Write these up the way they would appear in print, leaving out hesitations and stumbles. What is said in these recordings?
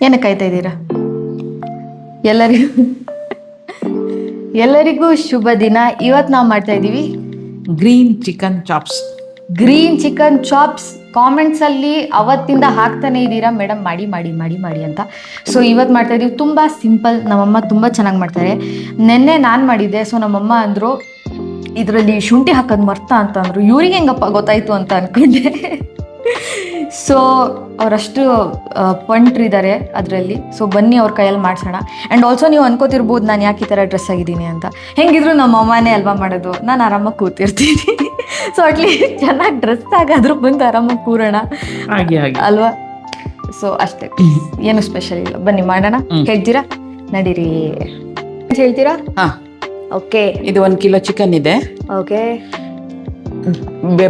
ಏನಕ್ಕೆ ಕಾಯ್ತಾ ಇದ್ದೀರಾ? ಎಲ್ಲರಿಗೂ ಎಲ್ಲರಿಗೂ ಶುಭ ದಿನ. ಇವತ್ತು ನಾವು ಮಾಡ್ತಾ ಇದ್ದೀವಿ green chicken chops. Green chicken chops. ಕಾಮೆಂಟ್ಸಲ್ಲಿ ಅವತ್ತಿಂದ ಹಾಕ್ತಾನೆ ಇದ್ದೀರಾ ಮೇಡಮ್ ಮಾಡಿ ಮಾಡಿ ಮಾಡಿ ಮಾಡಿ ಅಂತ. ಸೊ ಇವತ್ತು ಮಾಡ್ತಾ ಇದ್ದೀವಿ. ತುಂಬ ಸಿಂಪಲ್. ನಮ್ಮಮ್ಮ ತುಂಬ ಚೆನ್ನಾಗಿ ಮಾಡ್ತಾರೆ. ನೆನ್ನೆ ನಾನು ಮಾಡಿದ್ದೆ. ಸೊ ನಮ್ಮಮ್ಮ ಅಂದರು ಇದರಲ್ಲಿ ಶುಂಠಿ ಹಾಕೋದು ಮರ್ತಾ ಅಂತ ಅಂದರು. ಇವ್ರಿಗೆ ಹೆಂಗಪ್ಪ ಗೊತ್ತಾಯಿತು ಅಂತ ಅಂದ್ಕೊಂಡೆ. ಸೊ ಅವರಷ್ಟು ಪಂಟ್ರಿದ್ದಾರೆ ಅದರಲ್ಲಿ. ಸೊ ಬನ್ನಿ ಅವ್ರ ಕೈಯಲ್ಲಿ ಮಾಡಿಸೋಣ. ಆ್ಯಂಡ್ ಆಲ್ಸೋ ನೀವು ಅನ್ಕೋತಿರ್ಬೋದು ನಾನು ಯಾಕೆ ಈ ಥರ ಡ್ರೆಸ್ ಆಗಿದ್ದೀನಿ ಅಂತ. ಹೆಂಗಿದ್ರು ನಮ್ಮ ಅಮ್ಮನೇ ಅಲ್ವಾ ಮಾಡೋದು, ನಾನು ಆರಾಮಾಗಿ ಕೂತಿರ್ತೀನಿ. ಸೊ ಅಟ್ಲೀಸ್ಟ್ ಚೆನ್ನಾಗಿ ಡ್ರೆಸ್ ಆಗಾದ್ರೂ ಬಂದು ಆರಾಮಾಗಿ ಕೂರೋಣ ಅಲ್ವಾ. ಸೊ ಅಷ್ಟೇ, ಏನು ಸ್ಪೆಷಲ್ ಇಲ್ಲ. ಬನ್ನಿ ಮಾಡೋಣ. ಹೇಳ್ತೀರಾ? ನಡೀರಿ. ಹೇಳ್ತೀರಾ? ಓಕೆ. ಇದು 1 ಕಿಲೋ ಚಿಕನ್ ಇದೆ. ಓಕೆ.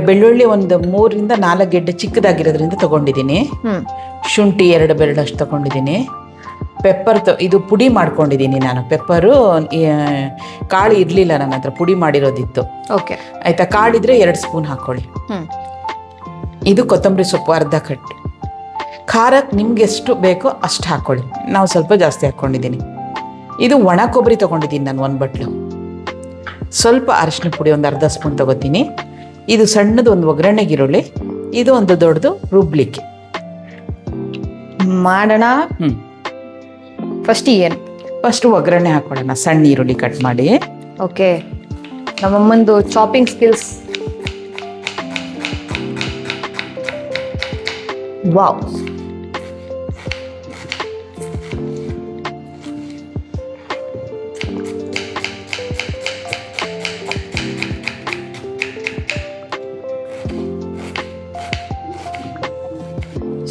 ಬೆಳ್ಳುಳ್ಳಿ ಒಂದು 3ರಿಂದ 4 ಗೆಡ್ಡೆ ಚಿಕ್ಕದಾಗಿರೋದ್ರಿಂದ ತಗೊಂಡಿದ್ದೀನಿ. ಶುಂಠಿ 2 ಬೆರಳಷ್ಟು ತಗೊಂಡಿದ್ದೀನಿ. ಪೆಪ್ಪರ್ ಇದು ಪುಡಿ ಮಾಡ್ಕೊಂಡಿದ್ದೀನಿ ನಾನು. ಪೆಪ್ಪರು ಕಾಳು ಇರಲಿಲ್ಲ ನನ್ನ ಹತ್ರ, ಪುಡಿ ಮಾಡಿರೋದಿತ್ತು. ಓಕೆ ಆಯ್ತಾ? ಕಾಳಿದ್ರೆ 2 ಸ್ಪೂನ್ ಹಾಕ್ಕೊಳ್ಳಿ. ಇದು ಕೊತ್ತಂಬರಿ ಸೊಪ್ಪು ಅರ್ಧ ಕಟ್ಟು. ಖಾರಕ್ಕೆ ನಿಮ್ಗೆ ಎಷ್ಟು ಬೇಕೋ ಅಷ್ಟು ಹಾಕ್ಕೊಳ್ಳಿ. ನಾವು ಸ್ವಲ್ಪ ಜಾಸ್ತಿ ಹಾಕ್ಕೊಂಡಿದ್ದೀನಿ. ಇದು ಒಣ ಕೊಬ್ಬರಿ ತೊಗೊಂಡಿದ್ದೀನಿ ನಾನು 1 ಬಟ್ಲು. ಸ್ವಲ್ಪ ಅರಿಶಿನ ಪುಡಿ ಒಂದು ಅರ್ಧ ಸ್ಪೂನ್ ತೊಗೋತೀನಿ. ಇದು ಸಣ್ಣದು ಒಂದು ಒಗ್ಗರಣೆಗೆ ಈರುಳ್ಳಿ. ಇದು ಒಂದು ದೊಡ್ಡದು ರುಬ್ಲಿಕ್ಕೆ. ಮಾಡೋಣ. ಫಸ್ಟ್ ಒಗ್ಗರಣೆ ಹಾಕೊಳ್ಳೋಣ. ಸಣ್ಣ ಈರುಳ್ಳಿ ಕಟ್ ಮಾಡಿ. ಓಕೆ. ನಮ್ಮಮ್ಮಂದು chopping skills. Wow.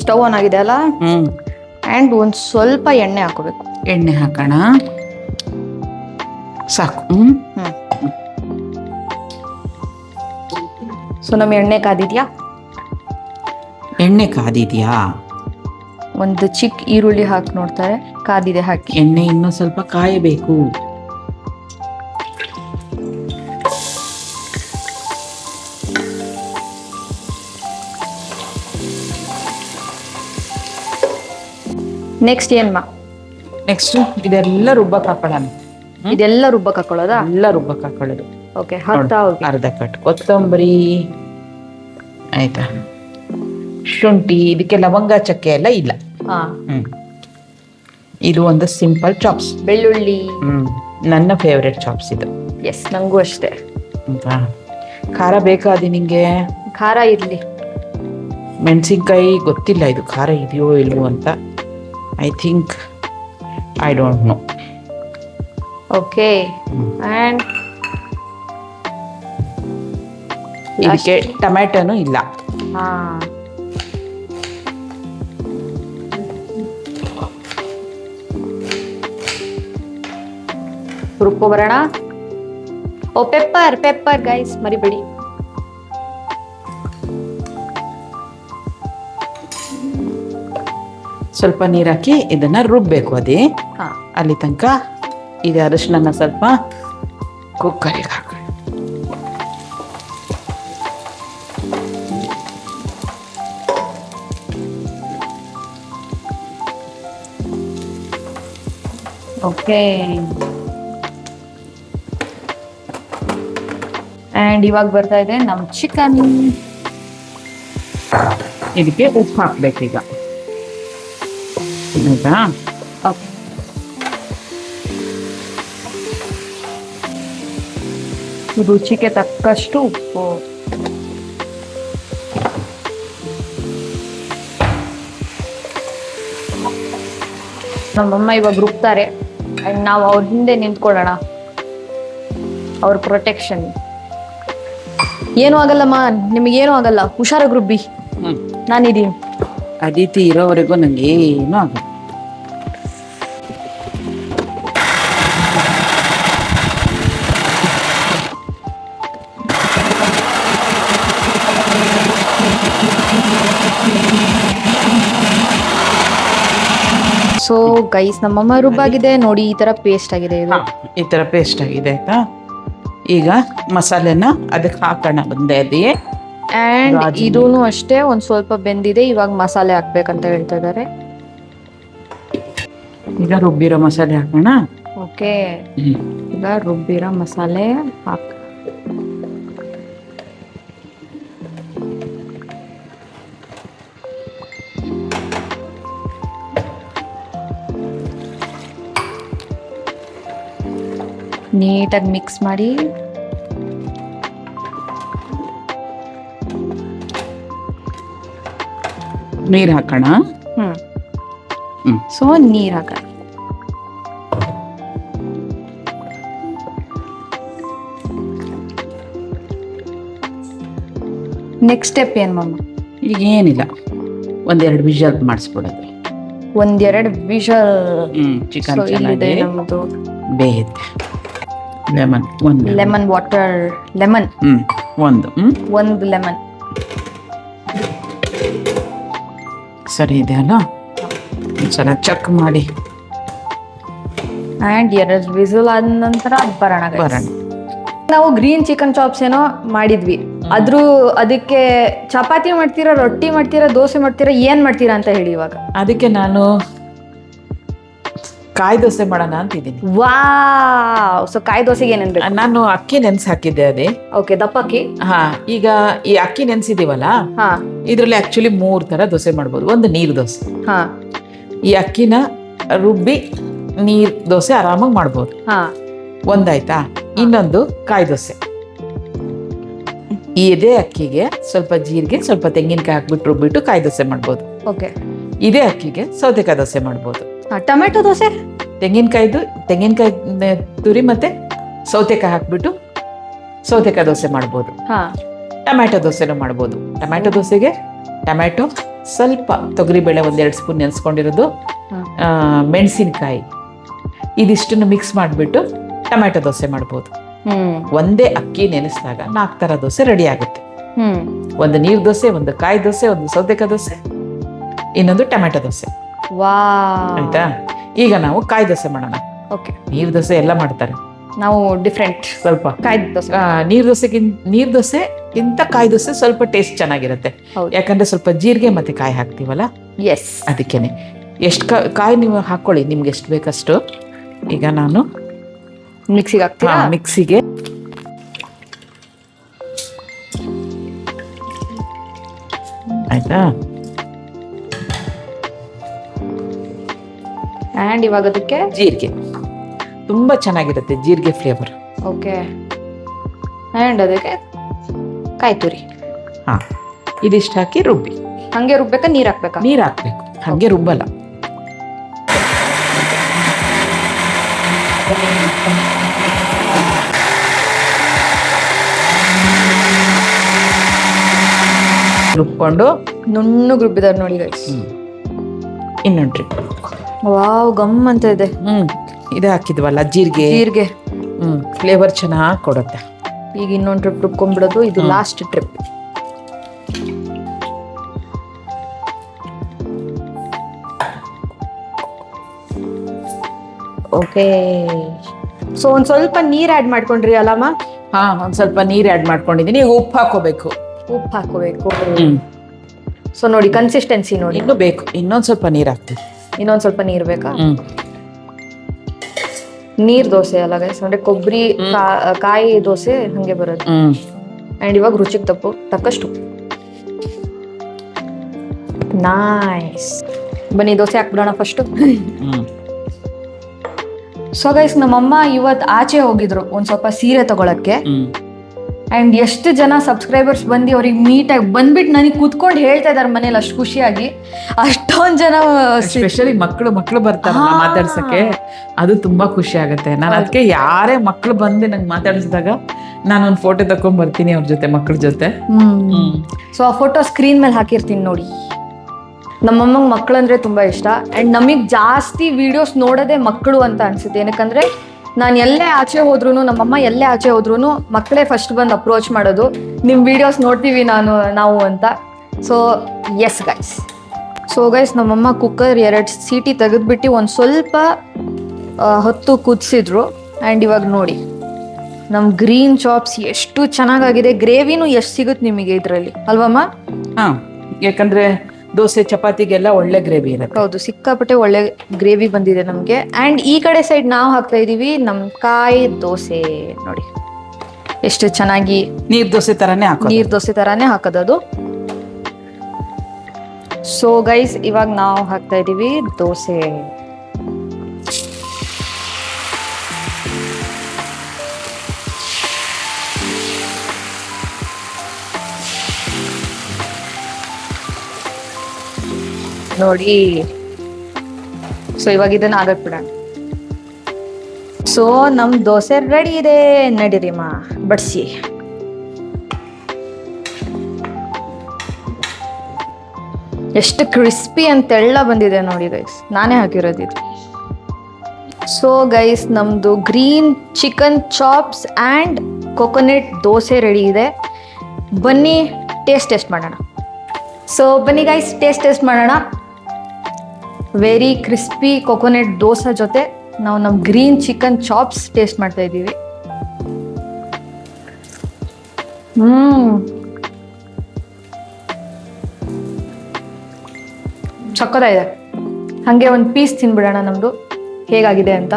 Stove on ಆಗಿದೆ ಅಲ್ಲ? ಆ್ಯಂಡ್ ಒಂದು ಸ್ವಲ್ಪ ಎಣ್ಣೆ ಹಾಕೋಬೇಕು. ಎಣ್ಣೆ ಹಾಕೋಣ. ಸಾಕು. ಸೊ ನಮ್ಮ ಎಣ್ಣೆ ಕಾದಿದ್ಯಾ? ಎಣ್ಣೆ ಕಾದಿದ್ಯಾ? ಒಂದು ಚಿಕ್ಕ ಈರುಳ್ಳಿ ಹಾಕಿ ನೋಡ್ತಾರೆ. ಕಾದಿದೆ, ಹಾಕಿ. ಎಣ್ಣೆ ಇನ್ನೂ ಸ್ವಲ್ಪ ಕಾಯಬೇಕು. ನೆಕ್ಸ್ಟ್ ಏನ್ಮಾ? ನೆಕ್ಸ್ಟ್ ಇದೆಲ್ಲ ರುಬ್ಬಕ್ಕೆ ಹಾಕೊಳ್ಳೋಣ. ಇದೆಲ್ಲ ರುಬ್ಬಕ್ಕೆ ಹಾಕೊಳ್ಳೋದಾ? ಎಲ್ಲ ರುಬ್ಬಕ್ಕೆ ಹಾಕೊಳ್ಳೋದು. ಓಕೆ. ಹಾಕ್ತಾ ಹೋಗಿ. ಅರ್ಧ ಕಟ್ ಕೊತ್ತಂಬರಿ ಆಯ್ತಾ. ಶುಂಠಿ, ಇದಕ್ಕೆ ಲವಂಗ ಚಕ್ಕೆ ಎಲ್ಲ ಇಲ್ಲ. ಇದು ಒಂದು ಸಿಂಪಲ್ ಚಾಪ್ಸ್. ಬೆಳ್ಳುಳ್ಳಿ. ನನ್ನ ಫೇವ್ರೆಟ್ ಚಾಪ್ಸ್ ಇದು. ಎಸ್, ನಂಗೂ ಅಷ್ಟೇ. ಖಾರ ಬೇಕಾದಿ ನಿಂಗೆ? ಖಾರ ಇರ್ಲಿ. ಮೆಣಸಿನ್ಕಾಯಿ ಗೊತ್ತಿಲ್ಲ ಇದು ಖಾರ ಇದೆಯೋ ಇಲ್ವೋ ಅಂತ. I think, I don't know. Okay. And ಇದಕ್ಕೆ ಟೊಮ್ಯಾಟೊನೂ ಇಲ್ಲ. ರುಬ್ಕೊ ಬರೋಣ. ಓ, ಪೆಪ್ಪರ್ ಗೈಸ್, ಮರಿಬೇಡಿ. ಸ್ವಲ್ಪ ನೀರು ಹಾಕಿ ಇದನ್ನ ರುಬ್ಬೇಕು. ಅದೇ ಅಲ್ಲಿ ತನಕ ಇದು ಅರಿಶಿನ ಸ್ವಲ್ಪ ಕುಕ್ಕರಿಗೆ ಹಾಕಿ. ಓಕೆ. ಆ್ಯಂಡ್ ಇವಾಗ ಬರ್ತಾ ಇದೆ ನಮ್ಮ ಚಿಕನ್. ಇದಕ್ಕೆ ಉಪ್ಪು ಹಾಕ್ಬೇಕೀಗ. ಆಯ್ತಾ? ರುಚಿಗೆ ತಕ್ಕಷ್ಟು ಉಪ್ಪು. ನಮ್ಮಮ್ಮ ಇವಾಗ ರುಬ್ತಾರೆ. ಆ್ಯಂಡ್ ನಾವು ಅವ್ರ ಹಿಂದೆ ನಿಂತ್ಕೊಳ್ಳೋಣ, ಅವ್ರ ಪ್ರೊಟೆಕ್ಷನ್. ಏನೂ ಆಗಲ್ಲಮ್ಮ, ನಿಮಗೇನೂ ಆಗಲ್ಲ, ಹುಷಾರಾಗಿ ರುಬ್ಬಿ, ನಾನಿದ್ದೀನಿ. ಅದಿತಿ ಇರೋವರೆಗೂ ನಂಗೆ ಏನೂ ಆಗಲ್ಲ. ಸೊ ಗೈಸ್, ನಮ್ಮಮ್ಮ ರುಬ್ಬಾಗಿದೆ ನೋಡಿ. ಈ ತರ ಪೇಸ್ಟ್ ಆಗಿದೆ ಇದು. ಈ ತರ ಪೇಸ್ಟ್ ಆಗಿದೆ ಆಯ್ತಾ. ಈಗ ಮಸಾಲೆನ ಅದಕ್ಕೆ ಹಾಕೋಣ ಒಂದೇ ಅದೇ. ಆ್ಯಂಡ್ ಇದೂ ಅಷ್ಟೇ ಒಂದು ಸ್ವಲ್ಪ ಬೆಂದಿದೆ. ಇವಾಗ ಮಸಾಲೆ ಹಾಕ್ಬೇಕಂತ ಹೇಳ್ತಾ ಇದ್ದಾರೆ. ಈಗ ರುಬ್ಬಿರೋ ಮಸಾಲೆ ಹಾಕೋಣ. ಓಕೆ, ಈಗ ರುಬ್ಬಿರೋ ಮಸಾಲೆ ಹಾಕಿ. ನೀಟಾಗಿ ಮಿಕ್ಸ್ ಮಾಡಿ. ನೀರು ಹಾಕೋಣ. ಸೊ ನೀರ್ ಹಾಕೋಣ. ನೆಕ್ಸ್ಟ್ ಸ್ಟೆಪ್ ಏನ್ ಮಮ್ಮ? ಈಗ ಏನಿಲ್ಲ, ಒಂದೆರಡು ವಿಷಲ್ ಮಾಡಿಸ್ಬಿಡೋದು. ಒಂದೆರಡು ವಿಷಲ್. ಚಿಕನ್ ಚೆನ್ನಾಗಿ ನಮ್ಮದು ಬೇಯುತ್ತೆ. ಲೆಮನ್ ಒಂದು, ಲೆಮನ್ ವಾಟರ್, ಲೆಮನ್ ಒಂದು ಲೆಮನ್. ಸರಿ ಇದೆ ಅಲ್ಲ, ಚೆನ್ನಾಗಿ ಚೆಕ್ ಮಾಡಿ. ಆ್ಯಂಡ್ 2 ವಿಸಿಲ್ ಆದ ನಂತರ ಬರೋಣ. ಬರೋಣ. ನಾವು ಗ್ರೀನ್ ಚಿಕನ್ ಚಾಪ್ಸ್ ಏನೋ ಮಾಡಿದ್ವಿ. ಅದಕ್ಕೆ ಚಪಾತಿ ಮಾಡ್ತೀರಾ, ರೊಟ್ಟಿ ಮಾಡ್ತೀರಾ, ದೋಸೆ ಮಾಡ್ತೀರಾ, ಏನ್ ಮಾಡ್ತೀರಾ ಅಂತ ಹೇಳಿ ಇವಾಗ. ಅದಕ್ಕೆ ನಾನು ಕಾಯಿ ದೋಸೆ ಮಾಡೋಣ ಅಂತಿದ್ದೀನಿ. ವಾವ್! ಸೊ ಕಾಯಿ ದೋಸೆಗೆ ಏನೇನ್ ಬೇಕು? ನಾನು ಅಕ್ಕಿ ನೆನ್ಸಿ ಹಾಕಿದ್ದೆ ಅದೇ. ಓಕೆ, ದಪ್ಪ ಅಕ್ಕಿ. ಹಾ, ಈಗ ಈ ಅಕ್ಕಿ ನೆನ್ಸಿದೀವಲ್ಲ, ಹಾ, ಇದ್ರಲ್ಲಿ ಆಕ್ಚುಲಿ 3 ತರ ದೋಸೆ ಮಾಡ್ಬೋದು. ಒಂದು ನೀರು ದೋಸೆ, ಹಾ, ಈ ಅಕ್ಕಿನ ರುಬ್ಬಿ ನೀರ್ ದೋಸೆ ಆರಾಮಾಗಿ ಮಾಡ್ಬೋದು. ಹಾ, ಒಂದಾಯ್ತಾ? ಇನ್ನೊಂದು ಕಾಯಿ ದೋಸೆ. ಇದೇ ಅಕ್ಕಿಗೆ ಸ್ವಲ್ಪ ಜೀರಿಗೆ, ಸ್ವಲ್ಪ ತೆಂಗಿನಕಾಯಿ ಹಾಕ್ಬಿಟ್ಟು ರುಬ್ಬಿಟ್ಟು ಕಾಯಿ ದೋಸೆ ಮಾಡ್ಬೋದು. ಓಕೆ. ಇದೇ ಅಕ್ಕಿಗೆ ಸೌತೆಕಾಯಿ ದೋಸೆ ಮಾಡ್ಬೋದು. ಟೊಮೆಟೊ ದೋಸೆ, ತೆಂಗಿನಕಾಯಿ ತುರಿ ಮತ್ತೆ ಸೌತೆಕಾಯಿ ಹಾಕ್ಬಿಟ್ಟು ಸೌತೆಕಾಯಿ ದೋಸೆ ಮಾಡ್ಬೋದು. ಹಾ, ಟೊಮ್ಯಾಟೊ ದೋಸೆನೂ ಮಾಡ್ಬೋದು. ಟೊಮ್ಯಾಟೊ ದೋಸೆಗೆ ಟೊಮ್ಯಾಟೊ, ಸ್ವಲ್ಪ ತೊಗರಿಬೇಳೆ 1-2 ಸ್ಪೂನ್ ನೆನೆಸ್ಕೊಂಡಿರೋದು, ಮೆಣಸಿನಕಾಯಿ, ಇದಿಷ್ಟನ್ನು ಮಿಕ್ಸ್ ಮಾಡಿಬಿಟ್ಟು ಟೊಮ್ಯಾಟೊ ದೋಸೆ ಮಾಡ್ಬೋದು. ಒಂದೇ ಅಕ್ಕಿ ನೆನೆಸಿದಾಗ 4 ಥರ ದೋಸೆ ರೆಡಿ ಆಗುತ್ತೆ. ಒಂದು ನೀರು ದೋಸೆ, ಒಂದು ಕಾಯಿ ದೋಸೆ, ಒಂದು ಸೌತೆಕಾಯಿ ದೋಸೆ, ಇನ್ನೊಂದು ಟೊಮ್ಯಾಟೊ ದೋಸೆ. ಆಯ್ತಾ? ಈಗ ನಾವು ಕಾಯಿ ದೋಸೆ ಮಾಡೋಣ. ಓಕೆ. ನೀರು ದೋಸೆ ಎಲ್ಲ ಮಾಡ್ತಾರೆ, ನಾವು ಡಿಫ್ರೆಂಟ್. ಸ್ವಲ್ಪ ಕಾಯಿ ದೋಸೆ, ನೀರು ದೋಸೆಗಿಂತ ಕಾಯಿ ದೋಸೆ ಸ್ವಲ್ಪ ಟೇಸ್ಟ್ ಚೆನ್ನಾಗಿರುತ್ತೆ. ಯಾಕಂದ್ರೆ ಸ್ವಲ್ಪ ಜೀರಿಗೆ ಮತ್ತೆ ಕಾಯಿ ಹಾಕ್ತೀವಲ್ಲ, ಎಸ್, ಅದಕ್ಕೇನೆ. ಎಷ್ಟು ಕಾಯಿ ನೀವು ಹಾಕೊಳ್ಳಿ, ನಿಮ್ಗೆ ಎಷ್ಟು ಬೇಕಷ್ಟು. ಈಗ ನಾನು ಮಿಕ್ಸಿಗೆ ಹಾಕ್ತೀರಾ? ಮಿಕ್ಸಿಗೆ ಆಯ್ತಾ? ಆ್ಯಂಡ್ ಇವಾಗ ಅದಕ್ಕೆ ಜೀರಿಗೆ ತುಂಬಾ ಚೆನ್ನಾಗಿರುತ್ತೆ, ಜೀರಿಗೆ ಫ್ಲೇವರ್. ಓಕೆ. ಆ್ಯಂಡ್ ಅದಕ್ಕೆ ಕಾಯಿ ತುರಿ. ಹಾ, ಇದಿಷ್ಟು ಹಾಕಿ ರುಬ್ಬಿ. ಹಂಗೆ ರುಬ್ಬೇಕಾ, ನೀರು ಹಾಕ್ಬೇಕಾ? ನೀರು ಹಾಕ್ಬೇಕು, ಹಂಗೆ ರುಬ್ಬಲ್ಲ. ರುಬ್ಕೊಂಡು ನುಣ್ಣಗೆ ರುಬ್ಬಿದಾರೆ ನೋಡಿ ಗೈಸ್. ಇನ್ನೊಂದು ಟ್ರಿಪ್. ವಾವ್, ಗಮ್ ಅಂತ ಇದೆ. ಇದು ಹಾಕಿದ್ವಲ್ಲ ಜೀರಿಗೆ, ಫ್ಲೇವರ್ ಚೆನ್ನಾಗಿ ಕೊಡುತ್ತೆ. ಈಗ ಇನ್ನೊಂದು ಟ್ರಿಪ್ ರುಬ್ಕೊಂಡ್ಬಿಡೋದು. ಇದು ಲಾಸ್ಟ್ ಟ್ರಿಪ್. ಓಕೆ. ಸೊ ಒಂದ್ ಸ್ವಲ್ಪ ನೀರ್ ಆಡ್ ಮಾಡ್ಕೊಂಡ್ರಿ ಅಲ್ಲಮ್ಮ? ಹಾ, ಒಂದ್ ಸ್ವಲ್ಪ ನೀರ್ ಆಡ್ ಮಾಡ್ಕೊಂಡಿದ್ದೀನಿ. ಈಗ ಉಪ್ಪು ಹಾಕೋಬೇಕು. ಉಪ್ಪು ಹಾಕೋಬೇಕು. ಸೊ ನೋಡಿ ಕನ್ಸಿಸ್ಟೆನ್ಸಿ ನೋಡಿ. ಇನ್ನು ಬೇಕು, ಇನ್ನೊಂದ್ ಸ್ವಲ್ಪ ನೀರ್ ಹಾಕ್ತೀವಿ. ಇನ್ನೊಂದ್ ಸ್ವಲ್ಪ ನೀರ್ ಬೇಕಾ? ನೀರ್ ದೋಸೆ ಅಲ್ಲ ಗೈಸ್, ಅಂದ್ರೆ ಕೊಬ್ಬರಿ ಕಾಯಿ ದೋಸೆ ಹಂಗೆ ಬರೋದು. ಅಂಡ್ ಇವಾಗ ರುಚಿಗೆ ತಕ್ಕಷ್ಟು. ನೈಸ್. ಬನ್ನಿ ದೋಸೆ ಹಾಕ್ಬಿಡೋಣ ಫಸ್ಟ್. ಸೊ ಗೈಸ್, ನಮ್ಮಮ್ಮ ಇವತ್ತು ಆಚೆ ಹೋಗಿದ್ರು ಒಂದ್ ಸ್ವಲ್ಪ ಸೀರೆ ತಗೊಳಕ್ಕೆ. ಅಂಡ್ ಎಷ್ಟು ಜನ ಸಬ್ಸ್ಕ್ರೈಬರ್ಸ್ ಬಂದು ಅವ್ರಿಗೆ ಮೀಟಾಗಿ ಬಂದ್ಬಿಟ್ಟು ನನಗೆ ಕೂತ್ಕೊಂಡು ಹೇಳ್ತಾ ಇದಾರೆ ಮನೇಲಿ, ಅಷ್ಟು ಖುಷಿಯಾಗಿ. ಅಷ್ಟೊಂದ್ ಜನ, ಸ್ಪೆಷಲಿ ಮಕ್ಕಳು ಬರ್ತಾರಲ್ಲ ಮಾತಾಡ್ಸಕ್ಕೆ, ಅದು ತುಂಬಾ ಖುಷಿ ಆಗುತ್ತೆ. ನಾನು ಅದಕ್ಕೆ ಯಾರೇ ಮಕ್ಕಳು ಬಂದು ನಂಗೆ ಮಾತಾಡಿಸಿದಾಗ ನಾನೊಂದು ಫೋಟೋ ತಕೊಂಡ್ ಬರ್ತೀನಿ ಅವ್ರ ಜೊತೆ, ಮಕ್ಕಳ ಜೊತೆ. ಸೊ ಆ ಫೋಟೋ ಸ್ಕ್ರೀನ್ ಮೇಲೆ ಹಾಕಿರ್ತೀನಿ ನೋಡಿ. ನಮ್ಮಮ್ಮಂಗೆ ಮಕ್ಕಳು ಅಂದ್ರೆ ತುಂಬಾ ಇಷ್ಟ. ಅಂಡ್ ನಮಗ್ ಜಾಸ್ತಿ ವಿಡಿಯೋಸ್ ನೋಡೋದೇ ಮಕ್ಕಳು ಅಂತ ಅನ್ಸುತ್ತೆ. ಏನಕ್ಕಂದ್ರೆ ನಾನು ಎಲ್ಲೇ ಆಚೆ ಹೋದ್ರು, ನಮ್ಮಮ್ಮ ಎಲ್ಲೇ ಆಚೆ ಹೋದ್ರು ಮಕ್ಕಳೇ ಫಸ್ಟ್ ಬಂದು ಅಪ್ರೋಚ್ ಮಾಡೋದು, ನಿಮ್ಮ ವಿಡಿಯೋಸ್ ನೋಡ್ತೀವಿ ನಾವು ಅಂತ. So yes guys. So guys, ನಮ್ಮಮ್ಮ ಕುಕ್ಕರ್ 2 ಸೀಟಿ ತೆಗೆದ್ಬಿಟ್ಟು ಒಂದು ಸ್ವಲ್ಪ ಹೊತ್ತು ಕುದಿಸಿದ್ರು. ಆ್ಯಂಡ್ ಇವಾಗ ನೋಡಿ ನಮ್ಮ ಗ್ರೀನ್ ಚಾಪ್ಸ್ ಎಷ್ಟು ಚೆನ್ನಾಗಾಗಿದೆ. ಗ್ರೇವಿನೂ ಎಷ್ಟು ಸಿಗುತ್ತೆ ನಿಮಗೆ ಇದರಲ್ಲಿ ಅಲ್ವಮ್ಮ? ಹಾ, ಯಾಕಂದ್ರೆ ದೋಸೆ ಚಪಾತಿಗೆಲ್ಲ ಒಳ್ಳೆ ಗ್ರೇವಿ ಇರುತ್ತೆ. ಹೌದು, ಸಿಕ್ಕಾಪಟ್ಟೆ ಒಳ್ಳೆ ಗ್ರೇವಿ ಬಂದಿದೆ ನಮಗೆ. ಆ್ಯಂಡ್ ಈ ಕಡೆ ಸೈಡ್ ನಾವು ಹಾಕ್ತಾ ಇದೀವಿ ನಮ್ಮ ಕಾಯಿ ದೋಸೆ. ನೋಡಿ ಎಷ್ಟು ಚೆನ್ನಾಗಿ ನೀರ್ ದೋಸೆ ತರಾನೇ ಹಾಕೋದು. ನೀರ್ ದೋಸೆ ತರಾನೇ ಹಾಕೋದದು. ಸೊ ಗೈಸ್, ಇವಾಗ ನಾವು ಹಾಕ್ತಾ ಇದೀವಿ ದೋಸೆ. ನೋಡಿ, ಸೊ ಇವಾಗ ಇದನ್ನ ಆಗಕ್ ಬಿಡೋಣ. ಸೊ ನಮ್ ದೋಸೆ ರೆಡಿ ಇದೆ, ನಡೀರಿಮ್ಮ ಬಡ್ಸಿ. ಎಷ್ಟು ಕ್ರಿಸ್ಪಿ ಅಂತ ತೆಳ್ಳ ಬಂದಿದೆ ನೋಡಿ ಗೈಸ್, ನಾನೇ ಹಾಕಿರೋದು ಇದು. ಸೊ ಗೈಸ್, ನಮ್ದು green chicken chops and coconut dosa ready ಇದೆ. ಬನ್ನಿ ಟೇಸ್ಟ್ ಮಾಡೋಣ. ಸೊ ಬನ್ನಿ ಗೈಸ್, ಟೇಸ್ಟ್ ಮಾಡೋಣ. ವೆರಿ ಕ್ರಿಸ್ಪಿ ಕೊಕೊನೆಟ್ ದೋಸೆ ಜೊತೆ ನಾವು ನಮ್ಮ ಗ್ರೀನ್ ಚಿಕನ್ ಚಾಪ್ಸ್ ಟೇಸ್ಟ್ ಮಾಡ್ತಾ ಇದ್ದೀವಿ. ಸಕ್ಕತ್ತಾಗಿದೆ. ಹಾಗೆ ಒಂದು ಪೀಸ್ ತಿನ್ಬಿಡೋಣ ನಮ್ದು ಹೇಗಾಗಿದೆ ಅಂತ.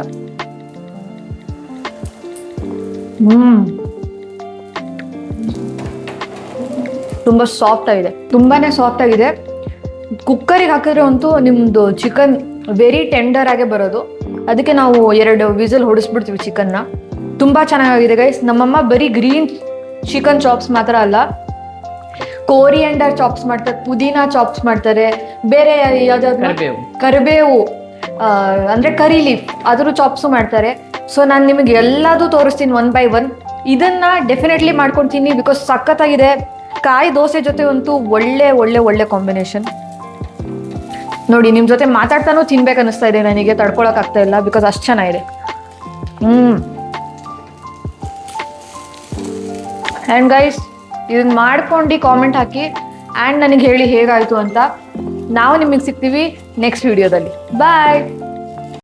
ತುಂಬಾ ಸಾಫ್ಟ್ ಆಗಿದೆ, ತುಂಬಾನೇ ಸಾಫ್ಟ್ ಆಗಿದೆ. ಕುಕ್ಕರಿಗೆ ಹಾಕಿದ್ರೆ ಅಂತೂ ನಿಮ್ದು ಚಿಕನ್ ವೆರಿ ಟೆಂಡರ್ ಆಗೇ ಬರೋದು. ಅದಕ್ಕೆ ನಾವು 2 ವಿಸಲ್ ಹೊಡಿಸ್ಬಿಡ್ತೀವಿ ಚಿಕನ್ನ. ತುಂಬಾ ಚೆನ್ನಾಗಿದೆ ಗೈಸ್. ನಮ್ಮಮ್ಮ ಬರೀ ಗ್ರೀನ್ ಚಿಕನ್ ಚಾಪ್ಸ್ ಮಾತ್ರ ಅಲ್ಲ, ಕೋರಿಯಂಡರ್ ಚಾಪ್ಸ್ ಮಾಡ್ತಾರೆ, ಪುದೀನಾ ಚಾಪ್ಸ್ ಮಾಡ್ತಾರೆ, ಬೇರೆ ಯಾವ್ದಾದ್ರು ಕರಿಬೇವು ಅಂದ್ರೆ ಕರಿ ಲೀಫ್ ಅದ್ರ ಚಾಪ್ಸು ಮಾಡ್ತಾರೆ. ಸೊ ನಾನು ನಿಮಗೆ ಎಲ್ಲದೂ ತೋರಿಸ್ತೀನಿ 1 by 1. ಇದನ್ನ ಡೆಫಿನೆಟ್ಲಿ ಮಾಡ್ಕೊಳ್ತೀನಿ ಬಿಕಾಸ್ ಸಖತ್ತಾಗಿದೆ. ಕಾಯಿ ದೋಸೆ ಜೊತೆ ಅಂತೂ ಒಳ್ಳೆ ಒಳ್ಳೆ ಒಳ್ಳೆ ಕಾಂಬಿನೇಷನ್. ನೋಡಿ, ನಿಮ್ ಜೊತೆ ಮಾತಾಡ್ತಾನೂ ತಿನ್ಬೇಕು ಅನಿಸ್ತಾ ಇದೆ ನನಗೆ, ತಡ್ಕೊಳಕ್ ಆಗ್ತಾ ಇಲ್ಲ ಬಿಕಾಸ್ ಅಷ್ಟು ಚೆನ್ನಾಗಿದೆ. ಆ್ಯಂಡ್ ಗೈಸ್, ಇದನ್ನ ಮಾಡ್ಕೊಂಡು ಕಾಮೆಂಟ್ ಹಾಕಿ ಆ್ಯಂಡ್ ನನಗೆ ಹೇಳಿ ಹೇಗಾಯಿತು ಅಂತ. ನಾವು ನಿಮಗೆ ಸಿಗ್ತೀವಿ ನೆಕ್ಸ್ಟ್ ವಿಡಿಯೋದಲ್ಲಿ. ಬಾಯ್.